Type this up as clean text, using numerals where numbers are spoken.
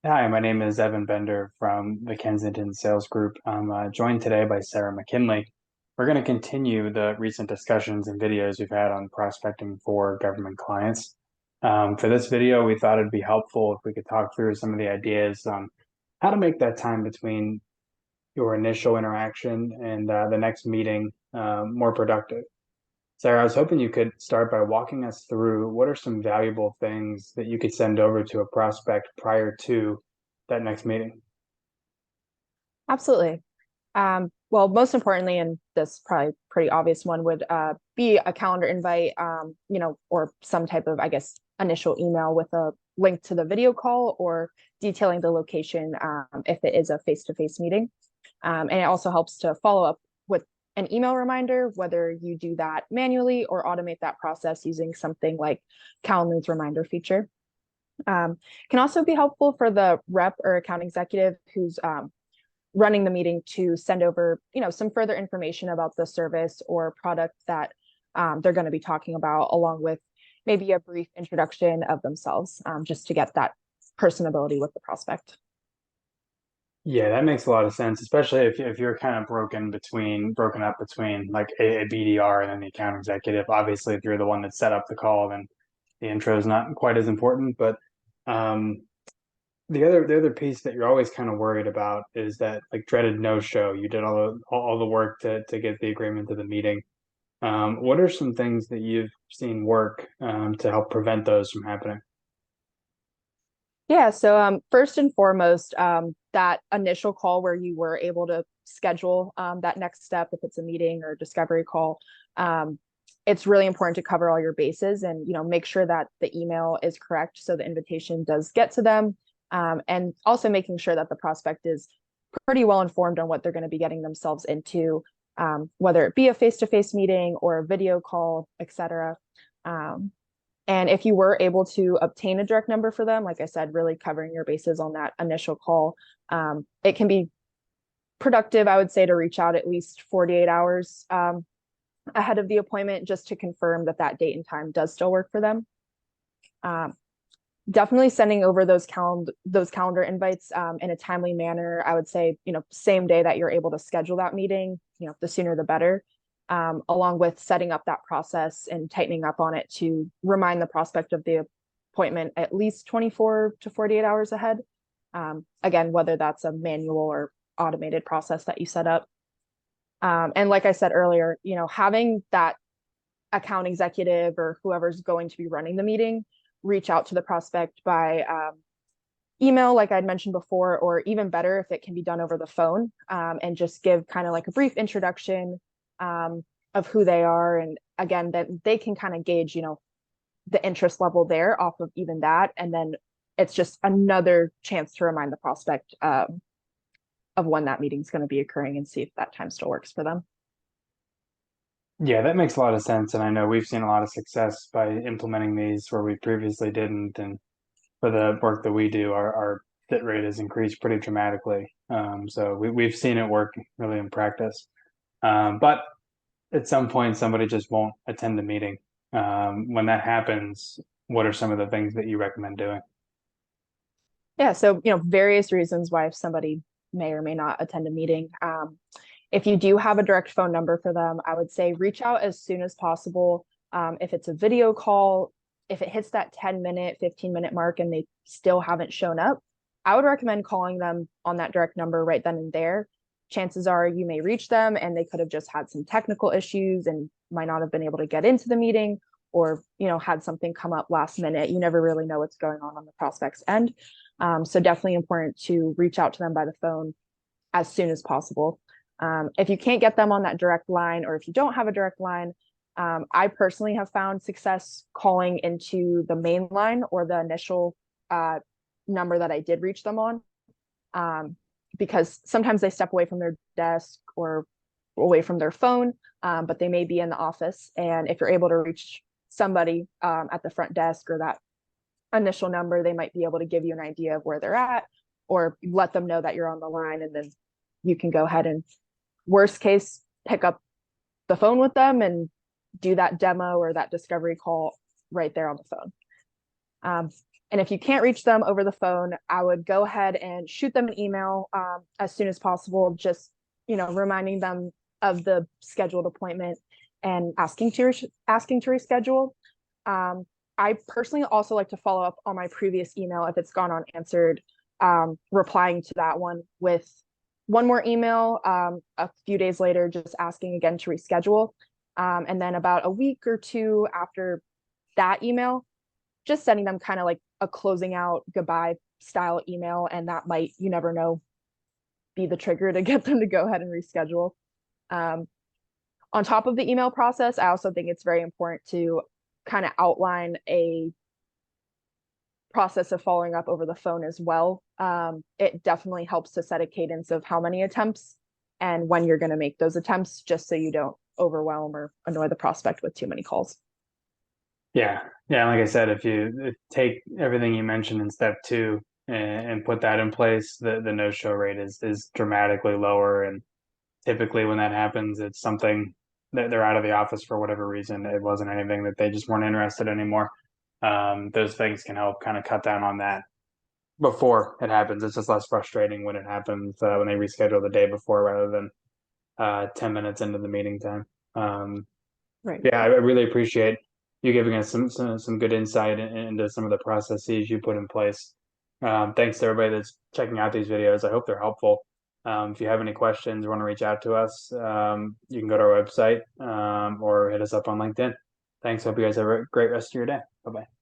Hi, my name is Evan Bender from the Kensington Sales Group. I'm joined today by Sarah McKinley. We're going to continue the recent discussions and videos we've had on prospecting for government clients. For this video, we thought it'd be helpful if we could talk through some of the ideas on how to make that time between your initial interaction and the next meeting more productive. Sarah, I was hoping you could start by walking us through what are some valuable things that you could send over to a prospect prior to that next meeting. Absolutely. Well, most importantly, and this probably pretty obvious one would be a calendar invite, or some type of, I guess, initial email with a link to the video call or detailing the location if it is a face-to-face meeting. And it also helps to follow up with an email reminder, whether you do that manually or automate that process using something like Calendar's reminder feature. Can also be helpful for the rep or account executive who's running the meeting to send over, some further information about the service or product that they're going to be talking about, along with maybe a brief introduction of themselves, just to get that personability with the prospect. Yeah, that makes a lot of sense, especially if you're kind of broken up between like a BDR and then the account executive. Obviously, if you're the one that set up the call, then the intro is not quite as important. But um, the other piece that you're always kind of worried about is that like dreaded no-show. You did all the work to get the agreement to the meeting. What are some things that you've seen work to help prevent those from happening? Yeah, so first and foremost, that initial call where you were able to schedule that next step, if it's a meeting or a discovery call, it's really important to cover all your bases and make sure that the email is correct so the invitation does get to them, and also making sure that the prospect is pretty well informed on what they're going to be getting themselves into, whether it be a face-to-face meeting or a video call, etc. Um, and if you were able to obtain a direct number for them, like I said, really covering your bases on that initial call, it can be productive, I would say, to reach out at least 48 hours ahead of the appointment just to confirm that that date and time does still work for them. Um, Definitely sending over those calendar invites in a timely manner. I would say, same day that you're able to schedule that meeting, the sooner the better. Along with setting up that process and tightening up on it to remind the prospect of the appointment at least 24 to 48 hours ahead. Again, whether that's a manual or automated process that you set up. And like I said earlier, having that account executive or whoever's going to be running the meeting reach out to the prospect by email, like I'd mentioned before, or even better if it can be done over the phone, and just give kind of like a brief introduction of who they are. And again, that they can kind of gauge, the interest level there off of even that. And then it's just another chance to remind the prospect of when that meeting's going to be occurring and see if that time still works for them. Yeah, that makes a lot of sense. And I know we've seen a lot of success by implementing these where we previously didn't. And for the work that we do, our fit rate has increased pretty dramatically. So we've seen it work really in practice. But at some point, somebody just won't attend the meeting. When that happens, what are some of the things that you recommend doing? Yeah, so various reasons why somebody may or may not attend a meeting. If you do have a direct phone number for them, I would say reach out as soon as possible. If it's a video call, if it hits that 10-minute, 15-minute mark and they still haven't shown up, I would recommend calling them on that direct number right then and there. Chances are you may reach them and they could have just had some technical issues and might not have been able to get into the meeting, or had something come up last minute. You never really know what's going on the prospect's end. So definitely important to reach out to them by the phone as soon as possible. If you can't get them on that direct line, or if you don't have a direct line, I personally have found success calling into the main line or the initial number that I did reach them on, because sometimes they step away from their desk or away from their phone, but they may be in the office. And if you're able to reach somebody at the front desk or that initial number, they might be able to give you an idea of where they're at, or let them know that you're on the line, and then you can go ahead and, worst case, pick up the phone with them and do that demo or that discovery call right there on the phone. And if you can't reach them over the phone, I would go ahead and shoot them an email as soon as possible, just, reminding them of the scheduled appointment and asking to reschedule. I personally also like to follow up on my previous email if it's gone unanswered, replying to that one with one more email a few days later, just asking again to reschedule. And then about a week or two after that email, just sending them kind of like a closing out goodbye style email. And that might, you never know, be the trigger to get them to go ahead and reschedule. Um, on top of the email process, I also think it's very important to kind of outline a process of following up over the phone as well. It definitely helps to set a cadence of how many attempts and when you're going to make those attempts, just so you don't overwhelm or annoy the prospect with too many calls. Yeah. Yeah. Like I said, if you take everything you mentioned in step two and put that in place, the no-show rate is dramatically lower. And typically when that happens, it's something that they're out of the office for whatever reason. It wasn't anything that they just weren't interested anymore. Those things can help kind of cut down on that before it happens. It's just less frustrating when it happens when they reschedule the day before rather than 10 minutes into the meeting time. Um, Right. yeah, I really appreciate you giving us some good insight into some of the processes you put in place. Thanks to everybody that's checking out these videos. I hope they're helpful. If you have any questions or want to reach out to us, you can go to our website or hit us up on LinkedIn. Thanks. Hope you guys have a great rest of your day. Bye bye.